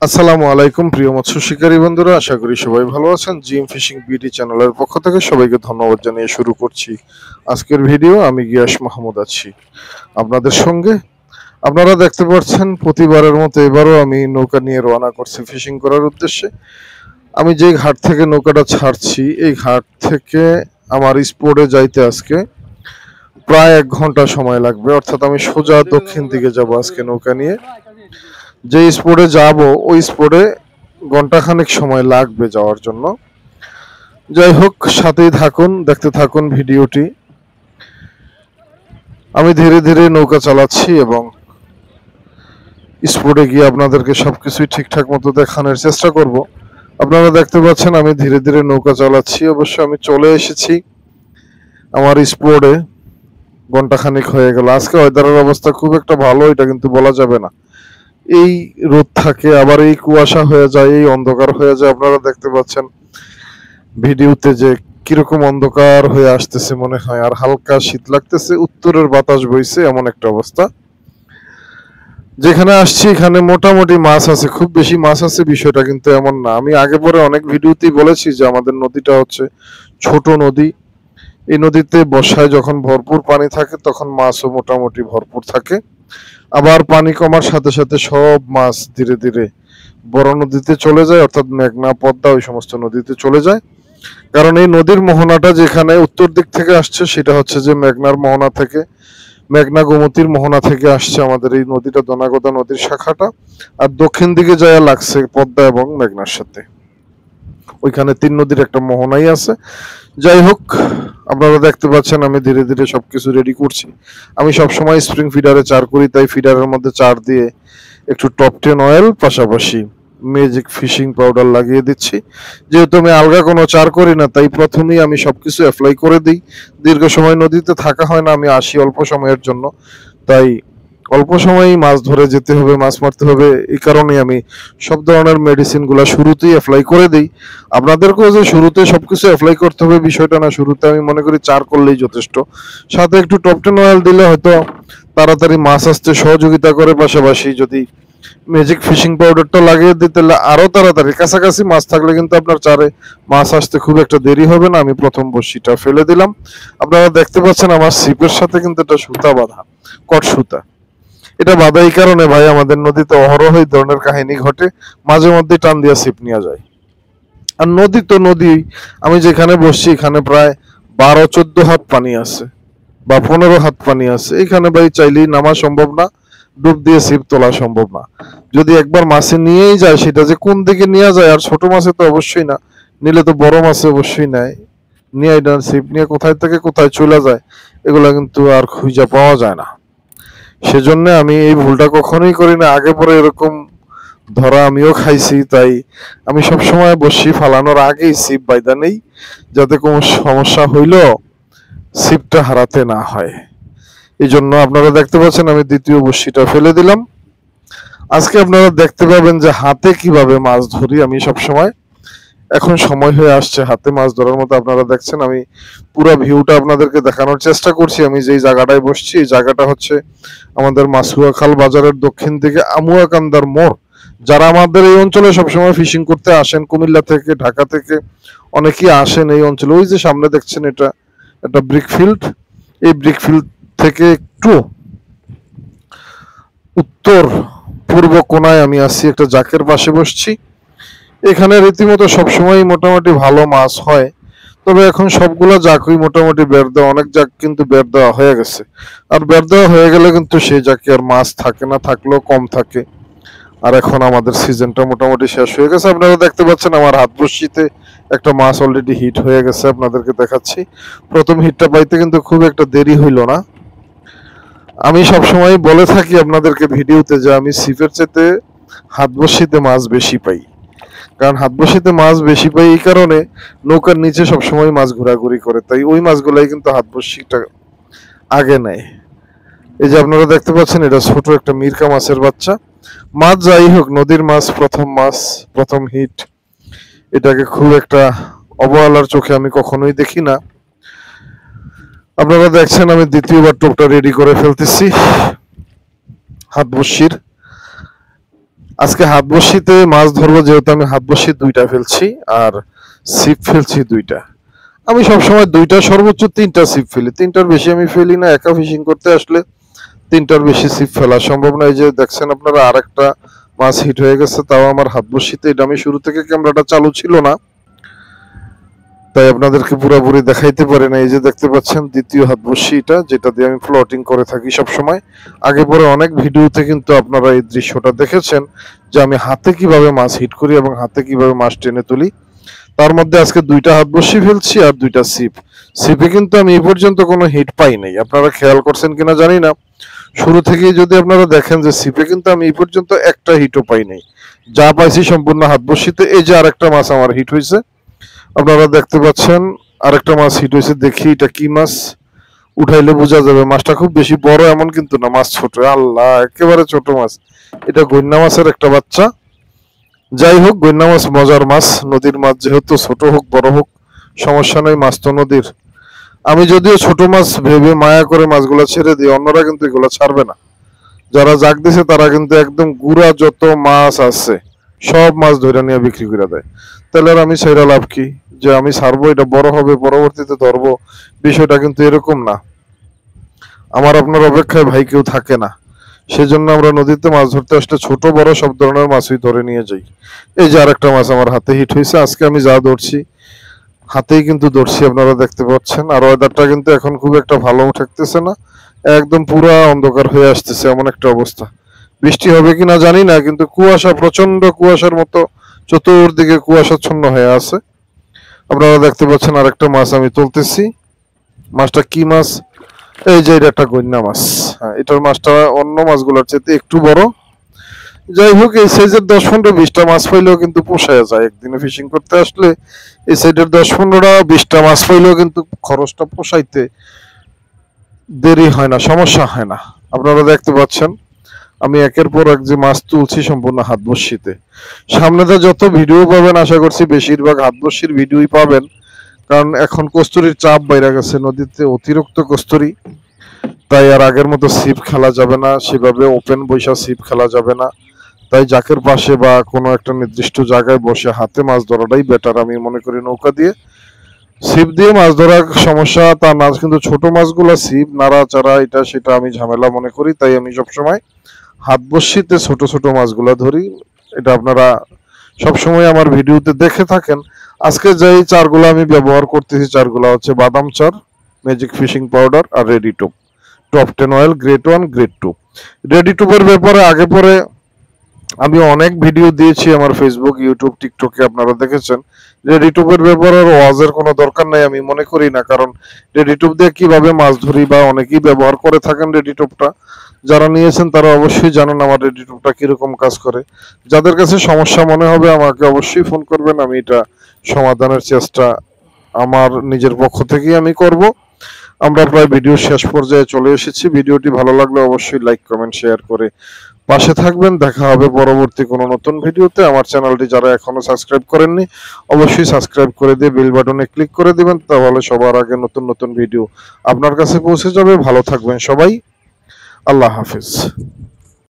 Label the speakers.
Speaker 1: আসসালামু আলাইকুম প্রিয় মৎস্য শিকারী বন্ধুরা, আশা করি সবাই ভালো আছেন। জিম ফিশিং বিডি চ্যানেলের পক্ষ থেকে সবাইকে ধন্যবাদ জানিয়ে শুরু করছি আজকের ভিডিও। আমি গিয়াস মাহমুদ আছি আপনাদের সঙ্গে। আপনারা দেখতে পাচ্ছেন প্রতিবারের মতো এবারও আমি নৌকা নিয়ে রওনা করছি ফিশিং করার উদ্দেশ্যে। আমি যে ঘাট থেকে নৌকাটা ছাড়ছি এই ঘাট থেকে আমার স্পটে যাইতে আজকে প্রায় 1 ঘন্টা সময় লাগবে, অর্থাৎ আমি সোজা দক্ষিণ দিকে যাব আজকে নৌকা নিয়ে। যে স্পটে যাব ওই স্পটে ঘন্টাখানেক সময় লাগবে যাওয়ার জন্য। যাই হোক, সাথেই থাকুন, দেখতে থাকুন ভিডিওটি। আমি ধীরে ধীরে নৌকা চালাচ্ছি এবং স্পটে গিয়ে আপনাদেরকে সবকিছুই ঠিকঠাক মতো দেখানোর চেষ্টা করব। আপনারা দেখতে পাচ্ছেন আমি ধীরে ধীরে নৌকা চালাচ্ছি। অবশ্য আমি চলে এসেছি আমার স্পটে, ঘন্টাখানেক হয়ে গেল। আজকে ওয়েদারের অবস্থা খুব একটা ভালো এটা কিন্তু বলা যাবে না। এই রোদ থাকে, আবার এই কুয়াশা হয়ে যায়, এই অন্ধকার হয়ে যায়। আপনারা দেখতে পাচ্ছেন ভিডিওতে যে কিরকম অন্ধকার হয়ে আসতেছে মনে হয়, আর হালকা শীত লাগতেছে, উত্তরের বাতাস বইছে, এমন একটা অবস্থা। যেখানে আসছি এখানে মোটামুটি মাছ আছে, খুব বেশি মাছ আছে বিষয়টা কিন্তু এমন না। আমি আগে পরে অনেক ভিডিওতেই বলেছি যে আমাদের নদীটা হচ্ছে ছোট নদী। এই নদীতে বর্ষায় যখন ভরপুর পানি থাকে তখন মাছও মোটামুটি ভরপুর থাকে। আবার পানি কমার সাথে সাথে সব মাছ ধীরে ধীরে বড় নদীতে চলে যায়, অর্থাৎ মেঘনা, পদ্মা, ওই সমস্ত নদীতে চলে যায়। কারণ এই নদীর মোহনাটা যেখানে উত্তর দিক থেকে আসছে সেটা হচ্ছে যে মেঘনার মোহনা থেকে, মেঘনা গোমতীর মোহনা থেকে আসছে আমাদের এই নদীটা, দনাগদা নদীর শাখাটা। আর দক্ষিণ দিকে যায় লাগছে পদ্মা এবং মেঘনার সাথে, ওইখানে 3 নদীর একটা মোহনাই আছে। যাই হোক, আপনারা দেখতে পাচ্ছেন আমি ধীরে ধীরে সবকিছু রেডি করছি। আমি সবসময় স্প্রিং ফিডারে চার করি, তাই ফিডারের মধ্যে চার দিয়ে একটু টপ 10 অয়েল, পাশাপাশি ম্যাজিক ফিশিং পাউডার লাগিয়ে দিচ্ছি। যেহেতু আমি আলগা কোনো চার করি না, তাই প্রথমেই আমি সবকিছু অ্যাপ্লাই করে দিই। দীর্ঘ সময় নদীতে থাকা হয় না, আমি আসি অল্প সময়ের জন্য, তাই অল্প সময়ই মাছ ধরে যেতে হবে, মাছ মারতে হবে। এই কারণে আমি সব ধরনের মেডিসিন গুলা শুরুতেই অ্যাপ্লাই করে দিই। আপনাদেরকেও যে শুরুতে সবকিছু অ্যাপ্লাই করতে হবে বিষয়টা না, শুরুতে আমি মনে করি চার করলেই যথেষ্ট। সাথে একটু টপ 10 অয়েল দিলে হয়তো তাড়াতাড়ি মাছ আসতে সহযোগিতা করে। পাশাপাশি যদি ম্যাজিক ফিশিং পাউডারটা লাগিয়ে দিতে তাহলে আরো তাড়াতাড়ি, কাছাকাছি মাছ থাকলে কিন্তু আপনার চারে মাছ আসতে খুব একটা দেরি হবে না। আমি প্রথম বড়শিটা ফেলে দিলাম। আপনারা দেখতে পাচ্ছেন আমার ছিপের সাথে কিন্তু একটা সুতা বাঁধা, কট সুতা। এটা বাঁধা এই কারণে ভাই, আমাদের নদীতে অহরহ এই ধরনের কাহিনী ঘটে, মাঝে মধ্যে টান দিয়া ছিপ নিয়ে যায়। আর নদী তো নদী, আমি যেখানে বসছি এখানে প্রায় 12-14 হাত পানি আছে বা 15 হাত পানি আছে। এখানে ভাই চাইলেই নামা সম্ভব না, ডুব দিয়ে ছিপ তোলা সম্ভব না। যদি একবার মাছে নিয়েই যায়, সেটা যে কোন দিকে নিয়ে যায়, আর ছোট মাছে তো অবশ্যই না, নিলে তো বড় মাছে অবশ্যই নেয়, নিয়ে এটা ছিপ নিয়ে কোথায় থেকে কোথায় চলে যায়, এগুলা কিন্তু আর খুঁজে পাওয়া যায় না। সেজন্য আমি এই ভুলটা কখনোই করি না। আগে পরে এরকম ধরা আমিও খাইছি, তাই আমি সবসময় বসি ফালানোর আগেই ছিপ বাইদা নেই, যাতে কোনো সমস্যা হইলেও ছিপটা হারাতে না হয়। এই জন্য আপনারা দেখতে পাচ্ছেন আমি দ্বিতীয় বড়শিটা ফেলে দিলাম। আজকে আপনারা দেখতে পাবেন যে হাতে কিভাবে মাছ ধরি আমি সবসময়। এখন সময় হয়ে আসছে হাতে মাছ ধরার মতো। আপনারা দেখছেন আমি পুরো ভিউটা আপনাদেরকে দেখানোর চেষ্টা করছি। আমি যেই জায়গাটায় বসছি এই জায়গাটা হচ্ছে আমাদের মাছুয়া খাল বাজারের দক্ষিণ দিকে আমুয়াকান্দার মোড়। যারা আমাদের এই অঞ্চলে সবসময় ফিশিং করতে আসেন, কুমিল্লা থেকে, ঢাকা থেকে অনেকেই আসেন এই অঞ্চলে। ওই যে সামনে দেখছেন এটা একটা ব্রিকফিল্ড। এই ব্রিকফিল্ড থেকে একটু উত্তর পূর্ব কোনায় আমি আছি, একটা জাকের পাশে বসছি। এখানে রীতিমতো সবসময় মোটামুটি ভালো মাছ হয়, তবে এখন সবগুলা জাকই মোটামুটি বের দেওয়া, অনেক জাক কিন্তু বের দেওয়া হয়ে গেছে। আর বের দেওয়া হয়ে গেলে কিন্তু সেই জাকে আর মাছ থাকে না, থাকলেও কম থাকে। আর এখন আমাদের সিজনটা মোটামুটি শেষ হয়ে গেছে। আপনারা দেখতে পাচ্ছেন আমার হাত বড়শিতে একটা মাছ অলরেডি হিট হয়ে গেছে, আপনাদেরকে দেখাচ্ছি। প্রথম হিটটা পাইতে কিন্তু খুব একটা দেরি হইল না। আমি সবসময় বলে থাকি আপনাদেরকে ভিডিওতে যে আমি ছিপের চেতে হাত বড়শিতে মাছ বেশি পাই। কারণ হাত বড়শিতে মাছ বেশি পাই এই কারণে, নৌকার নিচে সবসময় মাছ ঘোরাঘুরি করে, তাই ওই মাছগুলাই কিন্তু হাত বড়শিটা আগে নেয়। এই যে আপনারা দেখতে পাচ্ছেন এটা ছোট একটা মিরকা মাছের বাচ্চা। মাছ যাই হোক, নদীর মাছ, প্রথম মাছ, প্রথম হিট, এটাকে খুব একটা অবহেলার চোখে আমি কখনোই দেখি না। আপনারা দেখছেন আমি দ্বিতীয়বার টোপটা রেডি করে ফেলতেছি হাত বড়শির। আজকে হাত বড়শিতে মাছ ধরবো, যেহেতু আমি হাত বড়শি দুইটা ফেলছি আর ছিপ ফেলছি দুইটা। আমি সবসময় দুইটা সর্বোচ্চ তিনটা ছিপ ফেলি, তিনটার বেশি আমি ফেলি না। একা ফিশিং করতে আসলে তিনটার বেশি ছিপ ফেলা সম্ভব না। এই যে দেখছেন আপনারা, আরেকটা মাছ হিট হয়ে গেছে, তাও আমার হাত বড়শিতে। এটা আমি শুরু থেকে ক্যামেরাটা চালু ছিল না, তাই আপনাদেরকে পুরোপুরি দেখাইতে পারি না। এই যে দেখতে পাচ্ছেন দ্বিতীয় হাত বড়শি, এটা যেটা দিয়ে আমি ফ্লোটিং করে থাকি সব সময়। আগে পরে অনেক ভিডিওতে কিন্তু আপনারা এই দৃশ্যটা দেখেছেন যে আমি হাতে কিভাবে মাছ হিট করি এবং হাতে কিভাবে মাছ টেনে তুলি। তার মধ্যে আজকে দুইটা হাত বড়শি ফেলছি আর দুইটা ছিপ। ছিপে কিন্তু আমি এই পর্যন্ত কোনো হিট পাই নাই, আপনারা খেয়াল করছেন কিনা জানি না। শুরু থেকেই যদি আপনারা দেখেন যে ছিপে কিন্তু আমি এই পর্যন্ত একটা হিটও পাই নাই, যা পাইছি সম্পূর্ণ হাত বড়শিতে। এই যে আরেকটা মাছ আমার হিট হয়েছে, আপনারা দেখতে পাচ্ছেন আরেকটা মাছ হিট হয়েছে। দেখি এটা কি মাছ, উঠাইলে বোঝা যাবে। মাছটা খুব বেশি বড় এমন কিন্তু না, মাছ ছোট। আল্লাহ, একেবারে ছোট মাছ। এটা গইন্না মাছের একটা বাচ্চা। যাই হোক, গইন্না মাছ মজার মাছ, নদীর মাছ যেহেতু, ছোট হোক বড় হোক সমস্যা নেই, মাছ তো নদীর। আমি যদিও ছোট মাছ ভেবে মায়া করে মাছগুলা ছেড়ে দিই, অন্যরা কিন্তু এগুলা ছাড়বে না। যারা জাগ দিছে তারা কিন্তু একদম গুড়া যত মাছ আছে সব মাছ ধরে নিয়ে বিক্রি করে দেয়। তাহলে আর আমি ছেড়ে লাভ কি? যে আমি ছাড়বো, এটা বড় হবে পরবর্তীতে ধরবো, বিষয়টা কিন্তু এরকম না। আমার আপনার অপেক্ষায় ভাই কেউ থাকে না। সেজন্য আমরা নদীতে মাছ ধরতে আসলে ছোট বড় সব ধরনের মাছই ধরে নিয়ে যাই। এই যে আরেকটা মাছ আমার হাতে হিট হয়েছে। আজকে আমি যা ধরছি হাতেই কিন্তু ধরছি, আপনারা দেখতে পাচ্ছেন। আর ওয়েদারটা কিন্তু এখন খুব একটা ভালো থাকতেছে না, একদম পুরা অন্ধকার হয়ে আসতেছে, এমন একটা অবস্থা। বৃষ্টি হবে কিনা জানি না, কিন্তু কুয়াশা, প্রচন্ড কুয়াশার মতো চতুর্দিকে কুয়াশাচ্ছন্ন হয়ে আছে। আপনারা দেখতে পাচ্ছেন আরেকটা মাছ আমি তুলতেছি। মাছটা কি মাছ? এই যে এটা একটা গইন্না মাছ। হ্যাঁ, এটার মাছটা অন্য মাছগুলোর চেয়ে একটু বড়। যাই হোক, এই সাইজের 10-15-20টা মাছ পাইলেও কিন্তু পোষায় যায়। একদিনে ফিশিং করতে আসলে এই সাইডের 10-15-20টা মাছ পাইলেও কিন্তু খরচটা পোষাইতে দেরি হয় না, সমস্যা হয় না। আপনারা দেখতে পাচ্ছেন আমি একের পর এক যে মাছ তুলছি সম্পূর্ণ হাত বড়শিতে। সামনেতে যত ভিডিও পাবেন আশা করছি বেশিরভাগ হাত বড়শির ভিডিওই পাবেন, কারণ এখন কস্তুরীর চাপ বাইরে গেছে, নদীতে অতিরিক্ত কস্তুরী। তাই আর আগের মতো ছিপ খেলা যাবে না, সেভাবে ওপেন বৈশা ছিপ খেলা যাবে না। তাই জাকের পাশে বা কোনো একটা নির্দিষ্ট জায়গায় বসে হাতে মাছ ধরাটাই বেটার আমি মনে করি। নৌকা দিয়ে, ছিপ দিয়ে মাছ ধরার সমস্যা তা না, কিন্তু ছোট মাছগুলো ছিপ নাড়াচাড়া এটা সেটা আমি ঝামেলা মনে করি। তাই আমি সবসময় হাত বড়শিতে ছোট ছোট মাছগুলো ধরি। এটা আপনারা সবসময় আমার ভিডিওতে দেখে থাকেন। আজকে যেই চারগুলো আমি ব্যবহার করতেছি, চারগুলো হচ্ছে বাদাম চার, ম্যাজিক ফিশিং পাউডার আর রেডি টুপ, টপ 10 অয়েল, গ্রেড 1, গ্রেড 2। রেডি টুপের ব্যাপারে আগে পরে আমি অনেক ভিডিও দিয়েছি আমার ফেসবুক, ইউটিউব, টিকটকে, আপনারা দেখেছেন। রেডি টুপের ব্যাপারে ওয়াজের কোনো দরকার নাই আমি মনে করি না, কারণ রেডি টুপ দিয়ে কিভাবে মাছ ধরি বা অনেকেই ব্যবহার করে থাকেন রেডি টুপটা। যারা নিয়েছেন তারা অবশ্যই জানেন আমার রেডি টুপটা কিরকম কাজ করে। যাদের কাছে সমস্যা মনে হবে আমাকে অবশ্যই ফোন করবেন, আমি এটা সমাধানের চেষ্টা আমার নিজের পক্ষ থেকেই আমি করব। আমরা প্রায় ভিডিও শেষ পর্যায়ে চলে এসেছি। ভিডিওটি ভালো লাগলে অবশ্যই লাইক, কমেন্ট, শেয়ার করে পাশে থাকবেন। দেখা হবে পরবর্তী কোনো নতুন ভিডিওতে। আমার চ্যানেলটি যারা এখনো সাবস্ক্রাইব করেননি অবশ্যই সাবস্ক্রাইব করে দিয়ে বেল বাটনে ক্লিক করে দিবেন, তাহলে সবার আগে নতুন নতুন ভিডিও আপনার কাছে পৌঁছে যাবে। ভালো থাকবেন সবাই, আল্লাহ হাফেজ।